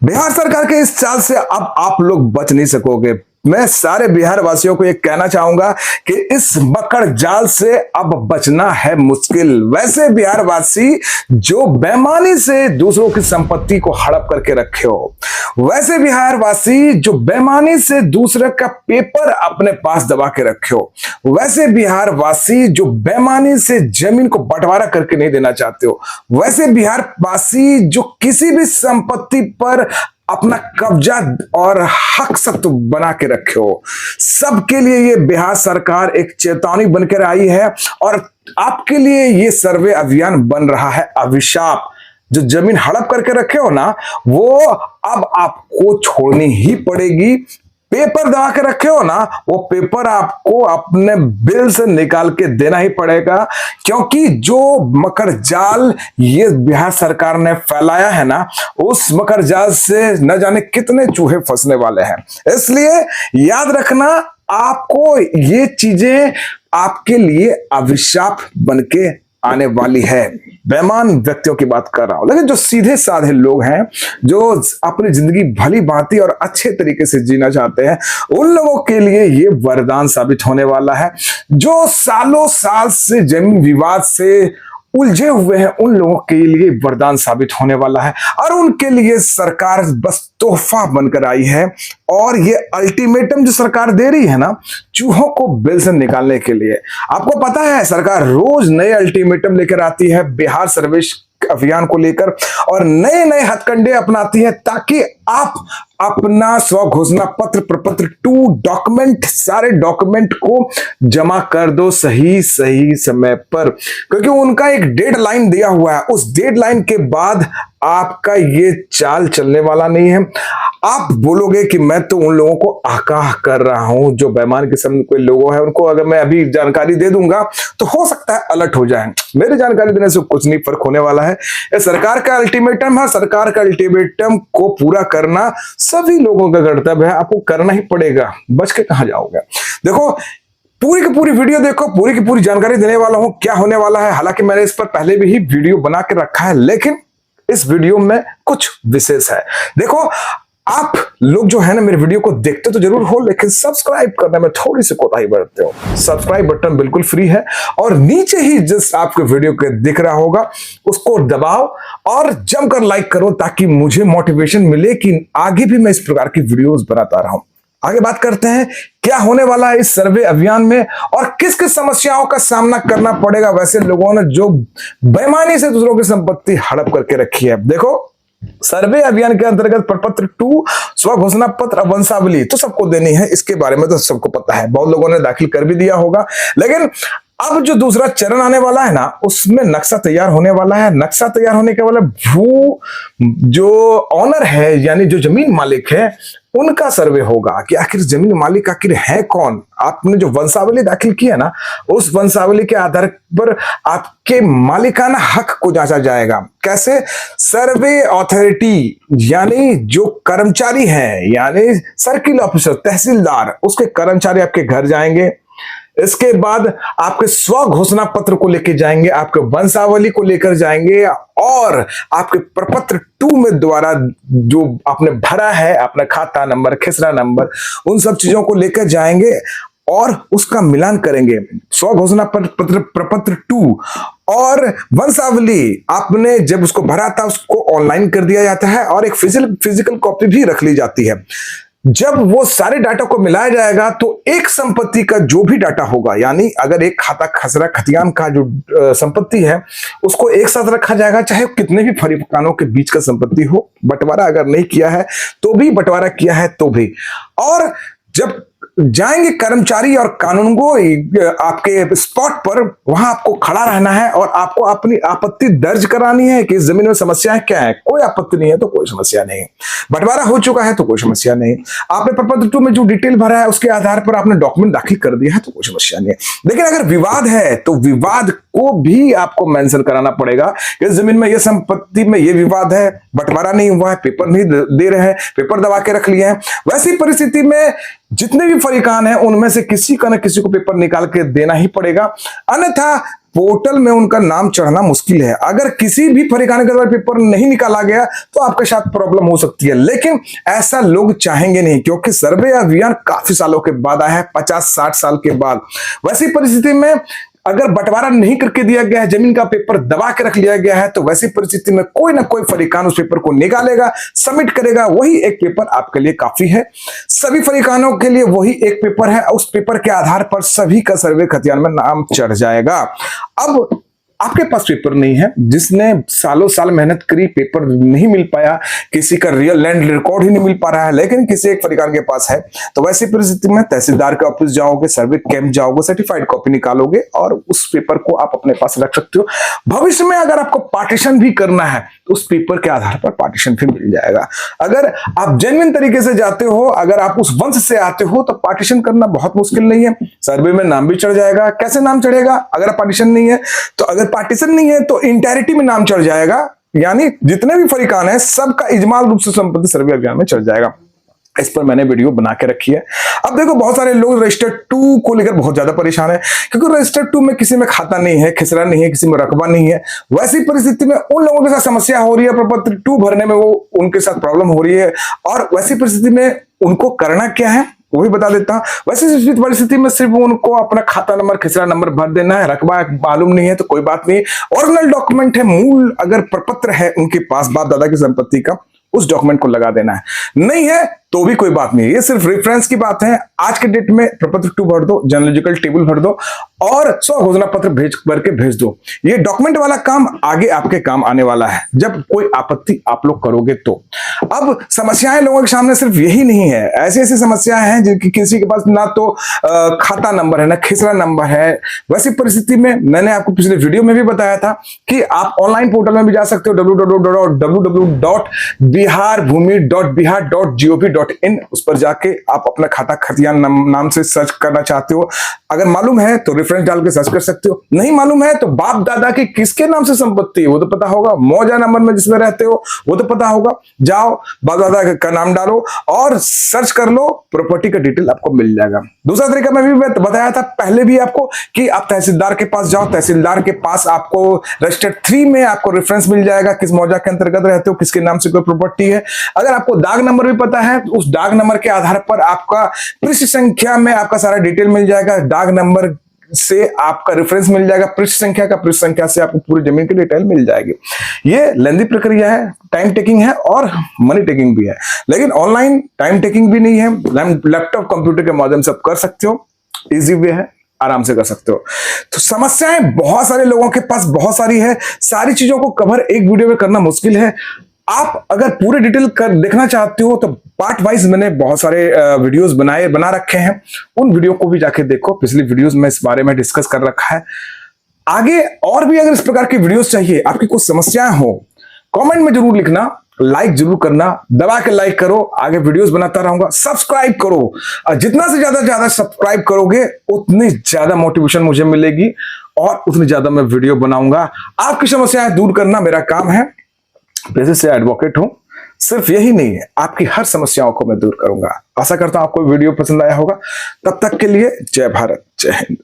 बिहार सरकार के इस चाल से अब आप लोग बच नहीं सकोगे। मैं सारे बिहार वासियों को ये कहना चाहूंगा कि इस मकड़ जाल से अब बचना है मुश्किल। वैसे बिहार वासी जो बेईमानी से दूसरों की संपत्ति को हड़प करके रखे हो, वैसे बिहार वासी जो बेईमानी से दूसरे का पेपर अपने पास दबा के रखे हो, वैसे बिहार वासी जो बेईमानी से जमीन को बंटवारा करके नहीं देना चाहते हो, वैसे बिहार वासी जो किसी भी संपत्ति पर अपना कब्जा और हक सख्त बना के रखे हो, सबके लिए ये बिहार सरकार एक चेतावनी बनकर आई है। और आपके लिए ये सर्वे अभियान बन रहा है अभिशाप। जो जमीन हड़प करके रखे हो ना, वो अब आपको छोड़नी ही पड़ेगी। पेपर दबा के रखे हो ना, वो पेपर आपको अपने बिल से निकाल के देना ही पड़ेगा, क्योंकि जो मकर जाल ये बिहार सरकार ने फैलाया है ना, उस मकर जाल से न जाने कितने चूहे फंसने वाले हैं। इसलिए याद रखना, आपको ये चीजें आपके लिए अभिशाप बनके आने वाली है। बेईमान व्यक्तियों की बात कर रहा हूं, लेकिन जो सीधे साधे लोग हैं, जो अपनी जिंदगी भली भांति और अच्छे तरीके से जीना चाहते हैं, उन लोगों के लिए ये वरदान साबित होने वाला है। जो सालों साल से जमीन विवाद से उलझे हुए हैं, उन लोगों के लिए वरदान साबित होने वाला है। और उनके लिए सरकार बस तोहफा बनकर आई है। और ये अल्टीमेटम जो सरकार दे रही है ना, चूहों को बिल से निकालने के लिए। आपको पता है, सरकार रोज नए अल्टीमेटम लेकर आती है बिहार सर्वेश अभियान को लेकर, और नए नए हथकंडे अपनाती है ताकि आप अपना स्व घोषणा पत्र, प्रपत्र 2 डॉक्यूमेंट, सारे डॉक्यूमेंट को जमा कर दो सही समय पर, क्योंकि उनका एक डेडलाइन दिया हुआ है। उस डेडलाइन के बाद आपका ये चाल चलने वाला नहीं है। आप बोलोगे कि मैं तो उन लोगों को आगाह कर रहा हूं, जो बेईमान किस्म के लोग हैं, उनको अगर मैं अभी जानकारी दे दूंगा तो हो सकता है अलर्ट हो जाए। मेरी जानकारी देने से कुछ नहीं फर्क होने वाला है। ये सरकार का अल्टीमेटम है, सरकार का अल्टीमेटम को पूरा करना सभी लोगों का कर्तव्य है। आपको करना ही पड़ेगा, बच के कहां जाओगे। देखो, पूरी की पूरी वीडियो देखो, पूरी की पूरी जानकारी देने वाला हूं क्या होने वाला है। हालांकि मैंने इस पर पहले भी ही वीडियो बना के रखा है, लेकिन इस वीडियो में कुछ विशेष है। देखो, आप लोग जो है ना मेरे वीडियो को देखते तो जरूर हो, लेकिन सब्सक्राइब करने में थोड़ी सी कोताही बरतते हो। सब्सक्राइब बटन बिल्कुल फ्री है, और नीचे ही जिस आपके वीडियो के दिख रहा होगा उसको दबाओ और जमकर लाइक करो, ताकि मुझे मोटिवेशन मिले कि आगे भी मैं इस प्रकार की वीडियोस बनाता रहूं। आगे बात करते हैं क्या होने वाला है इस सर्वे अभियान में, और किस किस समस्याओं का सामना करना पड़ेगा वैसे लोगों ने जो बेईमानी से दूसरों की संपत्ति हड़प करके रखी है। देखो, सर्वे अभियान के अंतर्गत प्रपत्र 2 स्व घोषणा पत्र वंशावली तो सबको देनी है, इसके बारे में तो सबको पता है, बहुत लोगों ने दाखिल कर भी दिया होगा। लेकिन अब जो दूसरा चरण आने वाला है ना, उसमें नक्शा तैयार होने वाला है। नक्शा तैयार होने के वाला भू जो ऑनर है, यानी जो जमीन मालिक है, उनका सर्वे होगा कि आखिर जमीन मालिक आखिर है कौन। आपने जो वंशावली दाखिल की है ना, उस वंशावली के आधार पर आपके मालिकाना हक को जांचा जाएगा। कैसे? सर्वे अथॉरिटी यानी जो कर्मचारी हैं, यानी सर्किल ऑफिसर, तहसीलदार, उसके कर्मचारी आपके घर जाएंगे। इसके बाद आपके स्व घोषणा पत्र को लेकर जाएंगे, आपके वंशावली को लेकर जाएंगे, और आपके प्रपत्र 2 में द्वारा जो आपने भरा है, अपना खाता नंबर, खसरा नंबर, उन सब चीजों को लेकर जाएंगे और उसका मिलान करेंगे। स्व घोषणा पत्र, प्रपत्र 2 और वंशावली आपने जब उसको भरा था, उसको ऑनलाइन कर दिया जाता है और एक फिजिकल कॉपी भी रख ली जाती है। जब वो सारे डाटा को मिलाया जाएगा तो एक संपत्ति का जो भी डाटा होगा, यानी अगर एक खाता खसरा खतियान का जो संपत्ति है, उसको एक साथ रखा जाएगा, चाहे कितने भी फरीकानों के बीच का संपत्ति हो। बंटवारा अगर नहीं किया है तो भी, बंटवारा किया है तो भी। और जब जाएंगे कर्मचारी और कानूनगो आपके स्पॉट पर, वहां आपको खड़ा रहना है और आपको अपनी आपत्ति दर्ज करानी है कि इस जमीन में समस्याएं क्या है। कोई आपत्ति नहीं है तो कोई समस्या नहीं, बंटवारा हो चुका है तो कोई समस्या नहीं, आपने प्रपत्र 2 में जो डिटेल भरा है उसके आधार पर आपने डॉक्यूमेंट दाखिल कर दिया है तो कोई समस्या नहीं है। लेकिन अगर विवाद है तो विवाद को भी आपको मेंशन कराना पड़ेगा। इस जमीन में, ये संपत्ति में ये विवाद है, बंटवारा नहीं हुआ है, पेपर नहीं दे रहे हैं, पेपर दबा के रख लिए हैं। वैसी परिस्थिति में जितने भी फरीकान हैं, उनमें से किसी का न किसी को पेपर निकाल के देना ही पड़ेगा, अन्यथा पोर्टल में उनका नाम चढ़ना मुश्किल है। अगर किसी भी फरीकाने के द्वारा पेपर नहीं निकाला गया तो आपके साथ प्रॉब्लम हो सकती है, लेकिन ऐसा लोग चाहेंगे नहीं, क्योंकि सर्वे अभियान काफी सालों के बाद आया है, 50-60 साल के बाद। वैसी परिस्थिति में अगर बंटवारा नहीं करके दिया गया है, जमीन का पेपर दबा के रख लिया गया है, तो वैसी परिस्थिति में कोई ना कोई फरीकान उस पेपर को निकालेगा, सबमिट करेगा। वही एक पेपर आपके लिए काफी है। सभी फरीकानों के लिए वही एक पेपर है। उस पेपर के आधार पर सभी का सर्वे खतियान में नाम चढ़ जाएगा। अब आपके पास पेपर नहीं है, जिसने सालों साल मेहनत करी, पेपर नहीं मिल पाया, किसी का रियल लैंड रिकॉर्ड ही नहीं मिल पा रहा है, लेकिन किसी एक फरीकान के पास है, तो वैसी परिस्थिति में तहसीलदार के ऑफिस जाओगे, सर्वे कैंप जाओगे, सर्टिफाइड कॉपी निकालोगे और उस पेपर को आप अपने पास रख सकते हो। भविष्य में अगर आपको पार्टीशन भी करना है तो उस पेपर के आधार पर पार्टीशन भी मिल जाएगा। अगर आप जेन्युइन तरीके से जाते हो, अगर आप उस वंश से आते हो, तो पार्टीशन करना बहुत मुश्किल नहीं है। सर्वे में नाम भी चढ़ जाएगा। कैसे नाम चढ़ेगा? अगर पार्टीशन नहीं है तो, अगर पार्टीशन नहीं है तो इंटैरिटी में नाम चढ़ जाएगा, यानी जितने भी फरीकान है सबका इजमाल रूप से संपत्ति सर्वे अभियान में चढ़ जाएगा। इस पर मैंने वीडियो बना के रखी है। अब देखो, बहुत सारे लोग रजिस्टर 2 को लेकर बहुत ज्यादा परेशान है, क्योंकि रजिस्टर 2 में किसी में खाता नहीं है, खिसरा नहीं है, किसी में रकबा नहीं है। वैसी परिस्थिति में उन लोगों के साथ समस्या हो रही है, प्रपत्र 2 भरने में वो उनके साथ प्रॉब्लम हो रही है, और वैसी परिस्थिति में उनको करना क्या है वो भी बता देता हूं। वैसे परिस्थिति में सिर्फ उनको अपना खाता नंबर, खिसरा नंबर भर देना है। रकबा मालूम नहीं है तो कोई बात नहीं, ओरिजिनल डॉक्यूमेंट है, मूल अगर प्रपत्र है उनके पास बाप दादा की संपत्ति का, उस डॉक्यूमेंट को लगा देना है। नहीं है तो भी कोई बात नहीं, ये सिर्फ रेफरेंस की बात है। आज के डेट में प्रपत्र 2 भर दो, जेनेलॉजिकल टेबल भर दो और 100 घोषणा पत्र भर के भेज दो। ये डॉक्यूमेंट वाला काम आगे आपके काम आने वाला है, जब कोई आपत्ति आप लोग करोगे तो। अब समस्याएं लोगों के सामने सिर्फ यही नहीं है, ऐसी ऐसी समस्याएं हैं जिनकी किसी के पास ना तो खाता नंबर है, ना खिसरा नंबर है। वैसी परिस्थिति में मैंने आपको पिछले वीडियो में भी बताया था कि आप ऑनलाइन पोर्टल में भी जा सकते हो, www.biharbhumi.bihar.gov.in। उस पर जाके आप अपना खाता खतियान नाम से सर्च करना चाहते हो, अगर मालूम है तो रेफरेंस डाल के सर्च कर सकते हो, नहीं मालूम है तो बाप दादा की किसके नाम से संपत्ति है वो तो पता होगा, मौजा नंबर में जिसमें रहते हो वो तो पता होगा। जाओ बाप दादा का नाम डालो और सर्च कर लो, प्रॉपर्टी का डिटेल आपको मिल जाएगा। दूसरा तरीका मैं भी बताया था पहले भी आपको कि आप तहसीलदार के पास जाओ, तहसीलदार के पास आपको रजिस्टर 3 में आपको रेफरेंस मिल जाएगा, किस मौजा के अंतर्गत रहते हो, किसके नाम से कोई प्रॉपर्टी है। अगर आपको दाग नंबर भी पता है तो उस दाग नंबर के आधार पर आपका पृष्ठ संख्या में आपका सारा डिटेल मिल जाएगा। दाग नंबर से आपका रेफरेंस मिल जाएगा, पृष्ठ संख्या का, पृष्ठ संख्या से आपको पूरी जमीन की डिटेल मिल जाएगी। ये लेंदी प्रक्रिया है, टाइम टेकिंग है और मनी टेकिंग भी है, लेकिन ऑनलाइन टाइम टेकिंग भी नहीं है। लैपटॉप कंप्यूटर के माध्यम से आप कर सकते हो, इजी वे है, आराम से कर सकते हो। तो समस्याएं बहुत सारे लोगों के पास बहुत सारी है, सारी चीजों को कवर एक वीडियो में करना मुश्किल है। आप अगर पूरे डिटेल कर देखना चाहते हो तो पार्ट वाइज मैंने बहुत सारे वीडियोस बना रखे हैं, उन वीडियो को भी जाके देखो। पिछली वीडियोस में इस बारे में डिस्कस कर रखा है। आगे और भी अगर इस प्रकार की वीडियोस चाहिए, आपकी कुछ समस्याएं हो, कमेंट में जरूर लिखना, लाइक जरूर करना, दबा के लाइक करो। आगे वीडियोस बनाता रहूंगा। सब्सक्राइब करो, जितना से ज्यादा सब्सक्राइब करोगे उतनी ज्यादा मोटिवेशन मुझे मिलेगी और उतनी ज्यादा मैं वीडियो बनाऊंगा। आपकी समस्याएं दूर करना मेरा काम है, पेशे से एडवोकेट हूं। सिर्फ यही नहीं है, आपकी हर समस्याओं को मैं दूर करूंगा। आशा करता हूं आपको वीडियो पसंद आया होगा। तब तक के लिए जय भारत, जय हिंद।